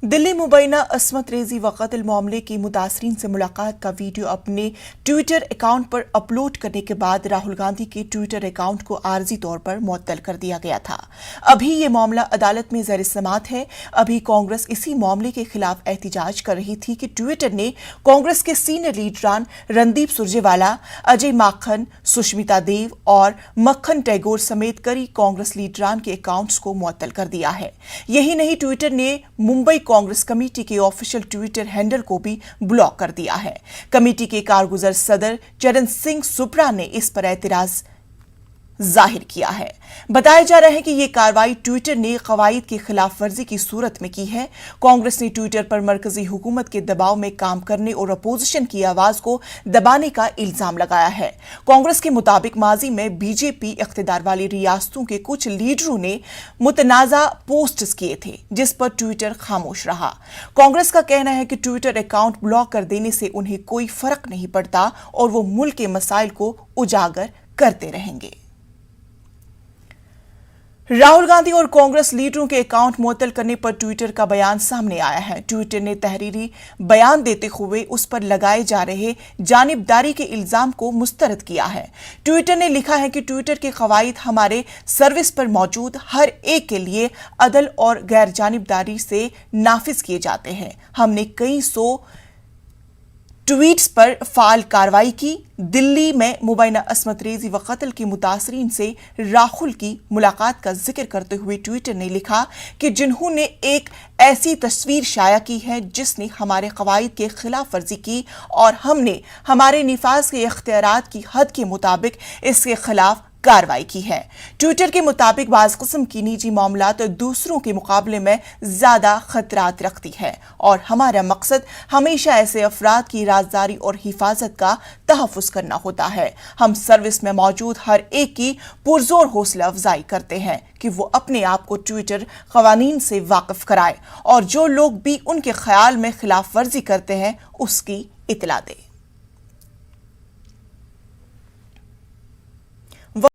दिल्ली मुबैना अस्मत रेजी व कत्ल मामले की मुतासरीन से मुलाकात का वीडियो अपने ट्विटर अकाउंट पर अपलोड करने के बाद राहुल गांधी के ट्विटर अकाउंट को आर्जी तौर पर मुअत्तल कर दिया गया था। अभी ये मामला अदालत में ज़ेर समाअत है। अभी कांग्रेस इसी मामले के खिलाफ एहतिजाज कर रही थी कि ट्विटर ने कांग्रेस के सीनियर लीडरान रणदीप सुरजेवाला, अजय माखन, सुष्मिता देव और मक्खन टैगोर समेत कई कांग्रेस लीडरान के अकाउंट्स को मुअत्तल कर दिया है। यही नहीं, ट्विटर ने मुंबई कांग्रेस कमेटी के ऑफिशियल ट्विटर हैंडल को भी ब्लॉक कर दिया है। कमेटी के कारगुजर सदर चरण सिंह सुप्रा ने इस पर एतराज जाहिर किया है। बताया जा रहा है कि यह कार्रवाई ट्विटर ने कवायद की खिलाफ वर्जी की सूरत में की है। कांग्रेस ने ट्विटर पर मरकजी हुकूमत के दबाव में काम करने और अपोजिशन की आवाज को दबाने का इल्जाम लगाया है। कांग्रेस के मुताबिक माजी में बीजेपी इख्तिदार वाली रियासतों के कुछ लीडरों ने मुतनाज़ा पोस्ट्स किए थे, जिस पर ट्विटर खामोश रहा। कांग्रेस का कहना है कि ट्विटर अकाउंट ब्लॉक कर देने से उन्हें कोई फर्क नहीं पड़ता और वो मुल्क के मसाइल को उजागर करते रहेंगे। राहुल गांधी और कांग्रेस लीडरों के अकाउंट मुअत्तल करने पर ट्विटर का बयान सामने आया है। ट्विटर ने तहरीरी बयान देते हुए उस पर लगाए जा रहे जानिबदारी के इल्जाम को मुस्तरद किया है। ट्विटर ने लिखा है कि ट्विटर के कवायद हमारे सर्विस पर मौजूद हर एक के लिए अदल और गैर जानिबदारी से नाफिज किए जाते हैं। हमने कई सौ ट्वीट्स पर फाल कार्रवाई की। दिल्ली में मुबैना अस्मत रेजी व कत्ल की मुतासरीन से राहुल की मुलाकात का जिक्र करते हुए ट्विटर ने लिखा कि जिन्होंने एक ऐसी तस्वीर शाया की है जिसने हमारे कवायद के खिलाफ वर्जी की और हमने हमारे निफाज के इख्तियारात की हद के मुताबिक इसके खिलाफ कार्रवाई की है। ट्विटर के मुताबिक बाज़ किस्म की निजी मामलात दूसरों के मुकाबले में ज्यादा खतरात रखती है और हमारा मकसद हमेशा ऐसे अफराद की राजदारी और हिफाजत का तहफ़्फ़ुज़ करना होता है। हम सर्विस में मौजूद हर एक की पुरजोर हौसला अफजाई करते हैं कि वो अपने आप को ट्विटर क़वानीन से वाकिफ कराए और जो लोग भी उनके ख्याल में खिलाफ वर्जी करते हैं उसकी इतला दे।